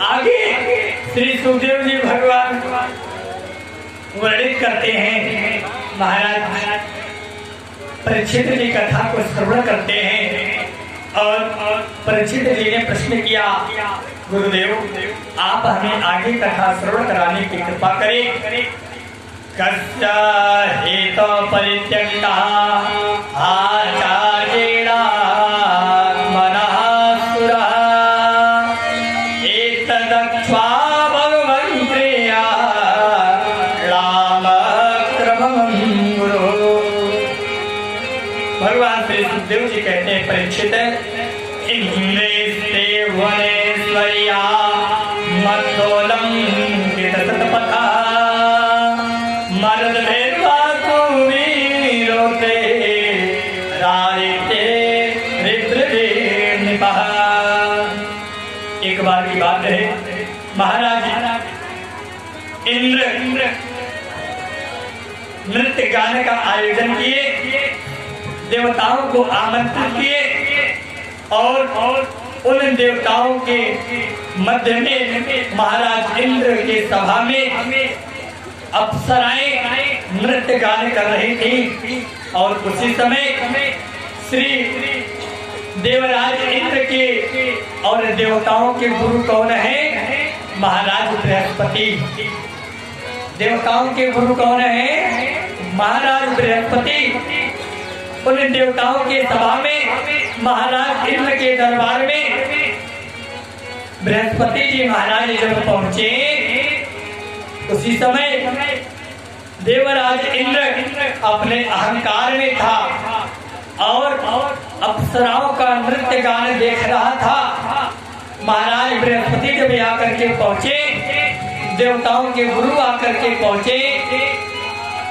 आगे श्री सुखदेव जी भगवान वर्णित करते हैं। महाराज परीक्षित जी कथा को श्रवण करते हैं और परीक्षित जी ने प्रश्न किया, गुरुदेव आप हमें आगे कथा श्रवण कराने की कृपा करें। कस्य हेतु परित्यक्ता आचार्येण मनः सुरः एतदक्त्वा भगवन् प्रिया रामक्रमं गुरु। भगवान श्री सुखदेव जी कहते हैं, परीक्षित इंद्रेस्ते वनेश्वर्या मद्दोलम किततपथा मरद भेदवा कुवीरोते रारिते रिद्रनिपः। एक बार की बात है, महाराज इंद्र नृत्य गाने का आयोजन किए, देवताओं को आमंत्रित किए और उन देवताओं के मध्य में महाराज इंद्र के सभा में अप्सराएं नृत्य गाने कर रही थी। और उसी समय श्री देवराज इंद्र के और देवताओं के गुरु कौन है? महाराज बृहस्पति। देवताओं के गुरु कौन है? महाराज बृहस्पति। उन देवताओं के सभा में महाराज इंद्र के दरबार में बृहस्पति जी महाराज जब पहुंचे, उसी समय देवराज इंद्र अपने अहंकार में था और अप्सराओं का नृत्य गान देख रहा था। महाराज बृहस्पति जब आकर के पहुंचे, देवताओं के गुरु आकर के पहुंचे,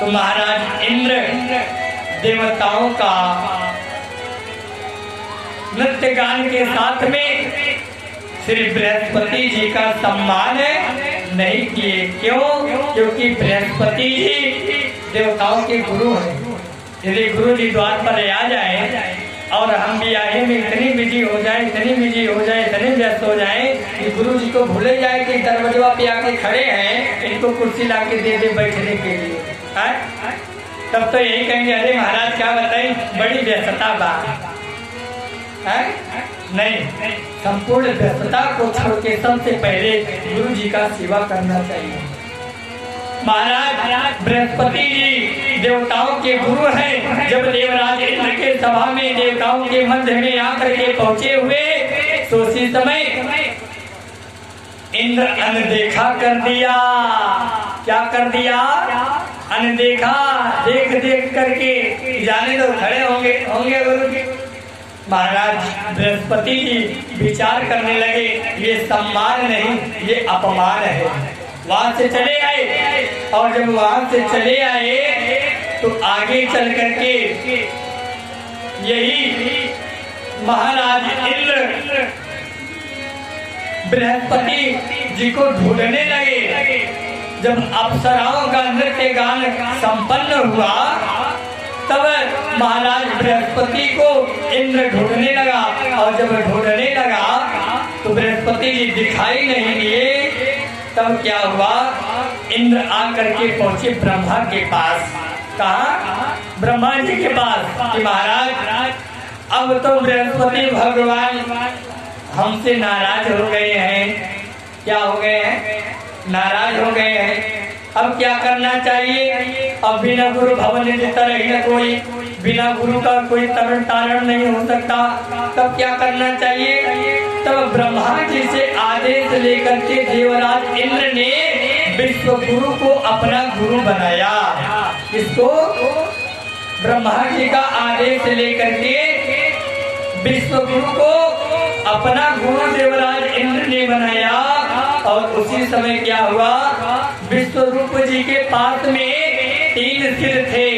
तो महाराज इंद्र देवताओं का नृत्य गान के साथ में श्री बृहस्पति जी का सम्मान नहीं किए। क्यों? क्योंकि बृहस्पति जी देवताओं के गुरु हैं। यदि गुरु जी द्वार पर आ जाए और हम भी आए में इतनी बिजी हो जाए, इतनी बिजी हो जाए, इतने व्यस्त हो जाए कि गुरु जी को भूले जाए कि दरवाजा पे आके खड़े हैं, इनको कुर्सी ला के दे दे बैठने के लिए, तब तो यही कहेंगे, अरे महाराज क्या बताई, बड़ी व्यस्तता बात है। नहीं, संपूर्ण व्यस्तता को छोड़ के सबसे पहले गुरु जी का सेवा करना चाहिए। महाराज बृहस्पति जी देवताओं के गुरु हैं। जब देवराज इंद्र के सभा में देवताओं के मध्य में आकर के पहुंचे हुए, तो उसी समय इंद्र अनदेखा कर दिया। क्या कर दिया? अनदेखा। देख देख करके जाने तो खड़े होंगे गुरु जी। महाराज बृहस्पति जी विचार करने लगे, ये सम्मान नहीं, ये अपमान है। वहां से चले आए और जब वहां से चले आए तो आगे चल करके यही महाराज इंद्र बृहस्पति जी को ढूंढने लगे। जब अप्सराओं का नृत्य गान संपन्न हुआ, तब महाराज बृहस्पति को इंद्र ढूंढने लगा। और जब ढूंढने लगा तो बृहस्पति जी दिखाई नहीं दिए। तब क्या हुआ? इंद्र आकर के पहुंचे ब्रह्मा के पास। कहा? ब्रह्मा जी के पास कि महाराज अब तो बृहस्पति भगवान हमसे नाराज हो गए हैं। क्या हो गए हैं? नाराज हो गए हैं। अब क्या करना चाहिए? अब बिना गुरु भवन देता रहेगा कोई, बिना गुरु का कोई तरण तारण नहीं हो सकता। तब क्या करना चाहिए? तब ब्रह्मा जी से आदेश लेकर के देवराज इंद्र ने विश्व गुरु को अपना गुरु बनाया। इसको ब्रह्मा जी का आदेश लेकर के विश्व गुरु को अपना गुरु देवराज इंद्र ने बनाया। और उसी समय क्या हुआ? विश्वरूप जी के पास में 3 सिर थे।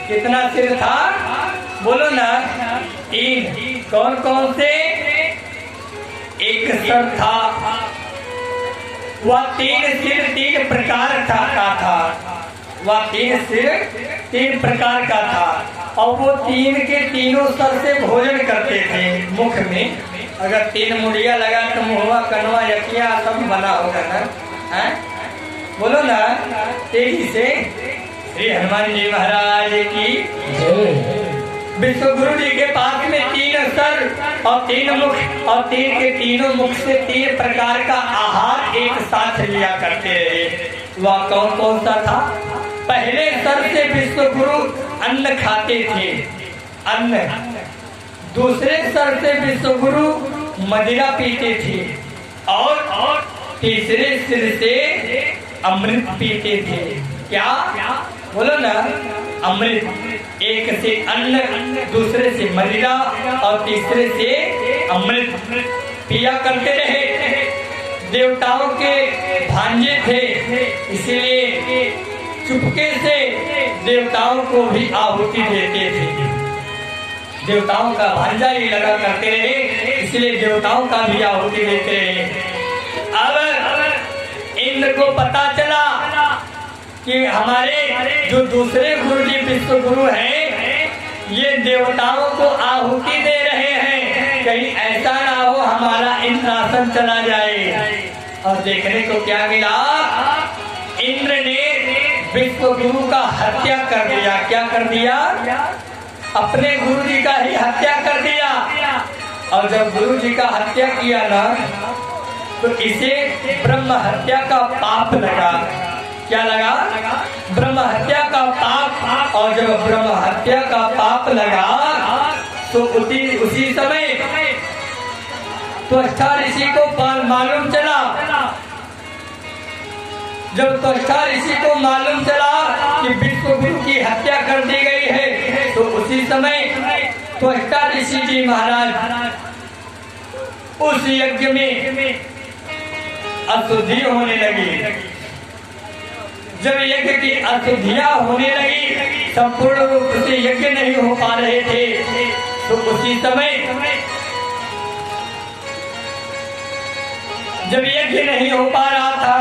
कितना सिर था? बोलो ना। 3। कौन कौन से? एक सर था। वह 3 सिर 3 प्रकार का था। वह 3 सिर 3 प्रकार का था। और वो 3 के तीनों सर से भोजन करते थे मुख में। अगर 3 मुड़िया लगा तो मुहवा कनवा यकिया सब बना होगा ना, हैं? बोलो ना तेजी से। श्री हनुमान जी महाराज की विश्व गुरु जी के पास में 3 सर और 3 मुख और 3 के तीनों मुख से 3 प्रकार का आहार एक साथ लिया करते रहे। वह कौन कौन सा था? पहले सर से विश्व गुरु अन्न खाते थे, अन्न। दूसरे सर से विश्व गुरु मदिरा पीते थे और तीसरे सिर से अमृत पीते थे। क्या? बोलो ना, अमृत। एक से अन्न, दूसरे से मदिरा और तीसरे से अमृत पिया करते रहे। देवताओं के भांजे थे, इसलिए चुपके से देवताओं को भी आहुति देते थे। देवताओं का भांजा ही लगा करते रहे, इसलिए देवताओं का भी आहुति देते रहे। अब इंद्र को पता चला कि हमारे जो दूसरे गुरु जी विश्व गुरु हैं, ये देवताओं को आहुति दे रहे हैं, कहीं ऐसा ना हो हमारा इंद्रासन चला जाए। और देखने को क्या मिला? इंद्र ने विश्व गुरु का हत्या कर दिया। क्या कर दिया? अपने गुरु जी का ही हत्या कर दिया। और जब गुरु जी का हत्या किया ना, तो इसे ब्रह्म हत्या का पाप लगा। क्या लगा? ब्रह्म हत्या का पाप। और जब ब्रह्म हत्या का पाप लगा तो उसी समय त्वष्टा ऋषि को मालूम चला। जब त्वष्टा ऋषि को मालूम चला कि विश्व गुरु की हत्या कर दी गई है, तो उसी समय त्वष्टा ऋषि जी महाराज उस यज्ञ में अशुद्धि होने लगी। जब यज्ञ की अशुद्धियां होने लगी, संपूर्ण रूप से यज्ञ नहीं हो पा रहे थे, तो उसी समय जब यज्ञ नहीं हो पा रहा था,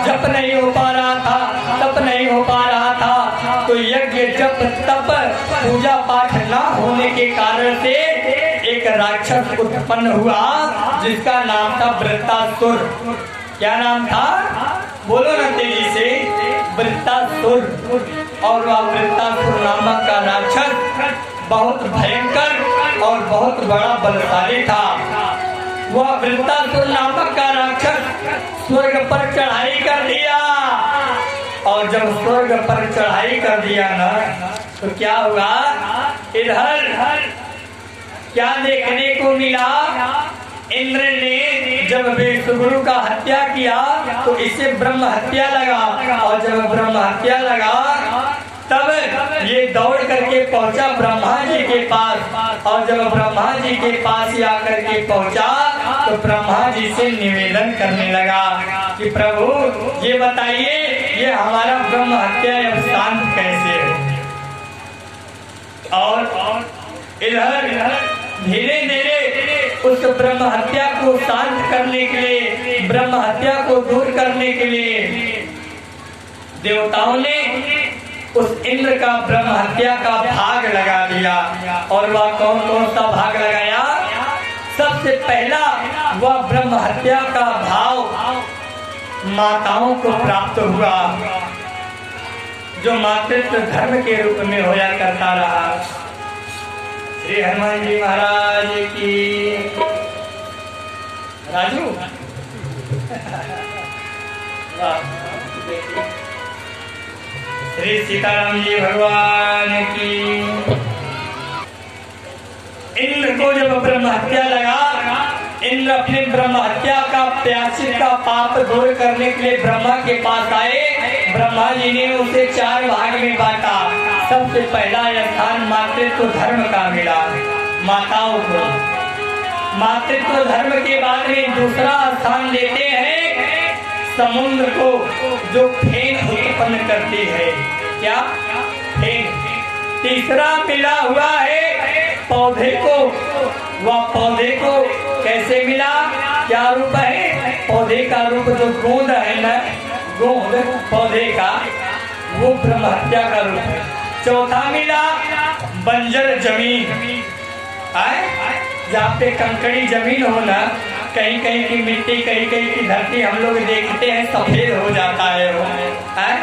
जप नहीं हो पा रहा था, तप नहीं हो पा रहा था, तो यज्ञ जप तप पूजा पाठ न होने के कारण से एक राक्षस उत्पन्न हुआ, जिसका नाम था वृत्तासुर। क्या नाम था? बोलो ना तेजी से। वृत्तासुर। और वह वृत्तासुर नामक का राक्षस बहुत भयंकर और बहुत बड़ा बलशाली था। वह वृत्तासुर नामक का राक्षस स्वर्ग पर चढ़ाई कर दिया। और जब स्वर्ग पर चढ़ाई कर दिया ना, तो क्या हुआ? इधर क्या देखने को मिला? इंद्र ने जब विश्व गुरु का हत्या किया तो इसे ब्रह्म हत्या लगा। और जब ब्रह्म हत्या लगा, तब ये दौड़ करके पहुंचा ब्रह्मा जी के पास। और जब ब्रह्मा जी के पास आकर के पहुंचा, तो ब्रह्मा जी से निवेदन करने लगा कि प्रभु ये बताइए, ये हमारा ब्रह्म हत्या अब शांत कैसे हो? और इधर धीरे धीरे उस ब्रह्म हत्या को शांत करने के लिए, ब्रह्म हत्या को दूर करने के लिए देवताओं ने उस इंद्र का ब्रह्म हत्या का भाग लगा दिया। और वह कौन कौन सा भाग लगाया? सबसे पहला वह ब्रह्म हत्या का भाव माताओं को प्राप्त हुआ, जो मातृत्व धर्म के रूप में होया करता रहा। श्री हनुमान जी महाराज की। राजू श्री सीताराम जी भगवान की। इंद्र को जब ब्रह्म हत्या लगा, इंद्र अपने ब्रह्म हत्या का प्रायश्चित का पाप दूर करने के लिए ब्रह्मा के पास आए। ब्रह्मा जी ने उसे 4 भाग में बांटा। सबसे पहला स्थान मातृत्व धर्म का मिला, माताओं को। मातृत्व धर्म के बाद में दूसरा स्थान देते हैं समुद्र को, जो फेन उत्पन्न करती है। क्या? फेन। तीसरा मिला हुआ है पौधे को। वह पौधे को कैसे मिला? क्या रूप है पौधे का? रूप जो गोंद है ना, गोंद पौधे का, वो ब्रह्म हत्या का रूप है। चौथा मिला बंजर जमीन। जहाँ पे कंकड़ी जमीन हो ना, कहीं कहीं की मिट्टी, कहीं कहीं की धरती हम लोग देखते हैं सफेद हो जाता है वो है?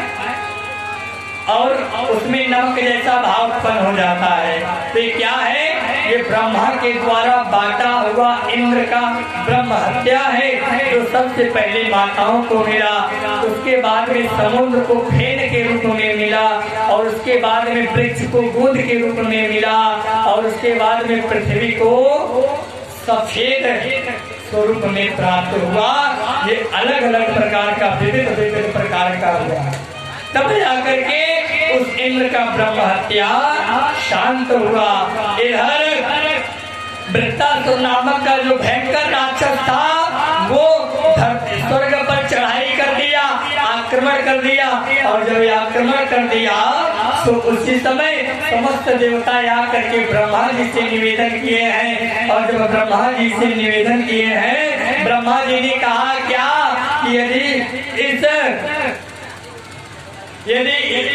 और उसमें नमक जैसा भाव उत्पन्न हो जाता है। तो ये क्या है? ये ब्रह्मा के द्वारा बांटा हुआ इंद्र का ब्रह्म हत्या है, जो सबसे पहले माताओं को मिला, उसके बाद में समुद्र को फेन के रूप में मिला, और उसके बाद में वृक्ष को बूंद के रूप में मिला, और उसके बाद में पृथ्वी को सफेद स्वरूप में प्राप्त हुआ। ये अलग अलग प्रकार का विविध प्रकार का हुआ, तब जाकर के उस इंद्र का ब्रह्म हत्या शांत हुआ। इधर वृत्तासुर नामक का जो भयंकर राक्षस था, वो स्वर्ग पर चढ़ाई कर दिया, आक्रमण कर दिया, और जब ये आक्रमण कर दिया तो उसी समय समस्त देवता यहाँ करके ब्रह्मा जी से निवेदन किए हैं। और जब ब्रह्मा जी से निवेदन किए हैं, ब्रह्मा जी ने कहा क्या कि यदि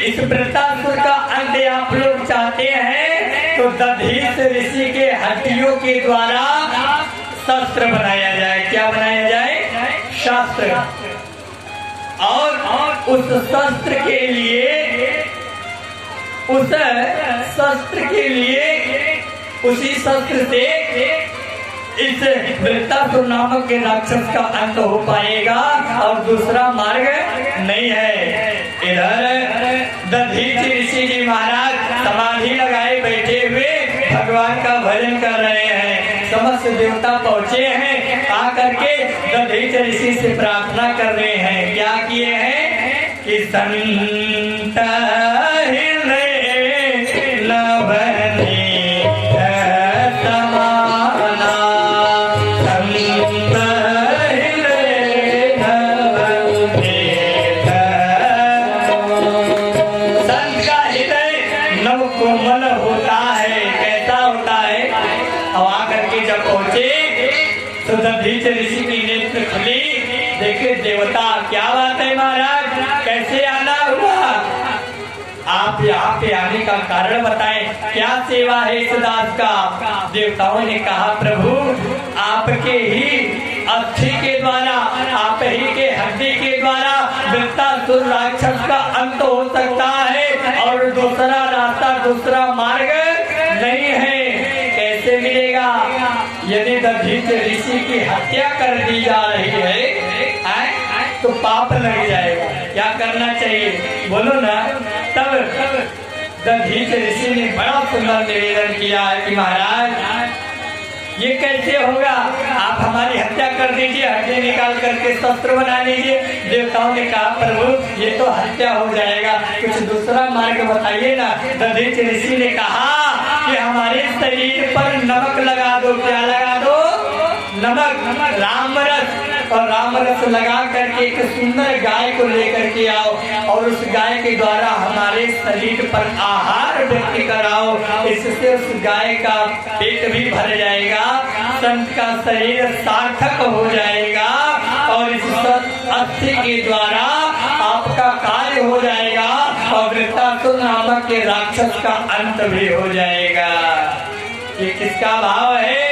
इस वृत्तासुर का अंत आप लोग चाहते हैं तो दधीच ऋषि के हड्डियों के द्वारा शस्त्र बनाया जाए। क्या बनाया जाए? शास्त्र। और उस शस्त्र के लिए उसी शस्त्र से इस वृत्तासुर नामक के राक्षस का अंत हो पाएगा, और दूसरा मार्ग नहीं है। इधर दधीच ऋषि जी महाराज समाधि लगाए बैठे हुए भगवान का भजन कर रहे हैं। समस्त देवता पहुँचे हैं, आकर के दधीच ऋषि से प्रार्थना कर रहे हैं। क्या किए हैं कि संत दधीच ऋषि की नेत्र खुली, देखे देवता। क्या बात है महाराज, कैसे आना हुआ? आप यहाँ पे आने का कारण बताएं, क्या सेवा है इस दास का? देवताओं ने कहा प्रभु, आपके ही अस्थि के द्वारा, आप ही के हड्डी के द्वारा वृत्तासुर राक्षस का अंत हो सकता है, और दूसरा रास्ता, दूसरा मार्ग नहीं है। कैसे मिलेगा? यदि दधीच ऋषि की हत्या कर दी जा रही है तो पाप लग जाएगा। क्या करना चाहिए बोलो ना? तब दधीच ऋषि ने बड़ा सुंदर निवेदन किया है कि महाराज ये कैसे होगा? आप हमारी हत्या कर दीजिए, हड्डी निकाल करके शस्त्र बना लीजिए। देवताओं ने कहा प्रभु ये तो हत्या हो जाएगा, कुछ दूसरा मार्ग बताइए ना। दधीच ऋषि ने कहा कि हमारे शरीर पर नमक लगा दो। क्या लगा दो? नमक, रामरस। और रामरस लगा करके एक सुंदर गाय को लेकर के आओ, और उस गाय के द्वारा हमारे शरीर पर आहार व्यक्त कराओ। इससे उस गाय का पेट भी भर जाएगा, संत का शरीर सार्थक हो जाएगा, और इस अस्थि के द्वारा आपका कार्य हो जाएगा, और वृत्तासुर नामक के राक्षस का अंत भी हो जाएगा। ये किसका भाव है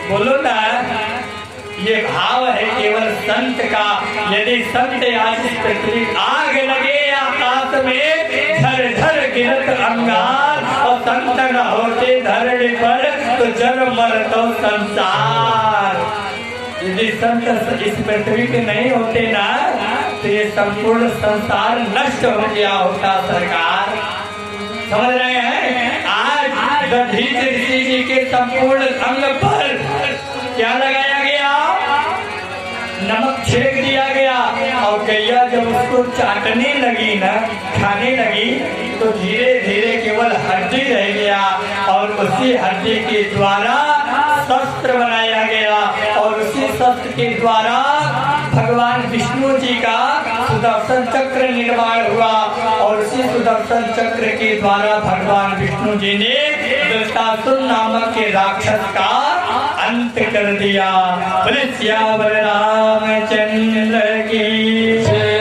बोलो ना? ये भाव है केवल संत का। यदि संत आज इस पृथ्वी आग लगे आकाश में झर झर गिरत अंगार, और संत न होते धरणी पर तो जन्म मर तो संसार। यदि संत इस पृथ्वी पे नहीं होते ना तो ये संपूर्ण संसार नष्ट हो गया होता सरकार। समझ रहे हैं? आज दधीच ऋषि जी के संपूर्ण अंग पर क्या लगाया गया? नमक छेक दिया गया, और गैया जब उसको चाटने लगी ना, खाने लगी, तो धीरे धीरे केवल हड्डी रह गया, और उसी हड्डी के द्वारा शस्त्र बनाया गया, और उसी शस्त्र के द्वारा भगवान विष्णु जी का सुदर्शन चक्र निर्माण हुआ, और उसी सुदर्शन चक्र के द्वारा भगवान विष्णु जी ने वृत्तासुर नामक के राक्षस का अंत कर दिया। बोले सियावर रामचंद्र की।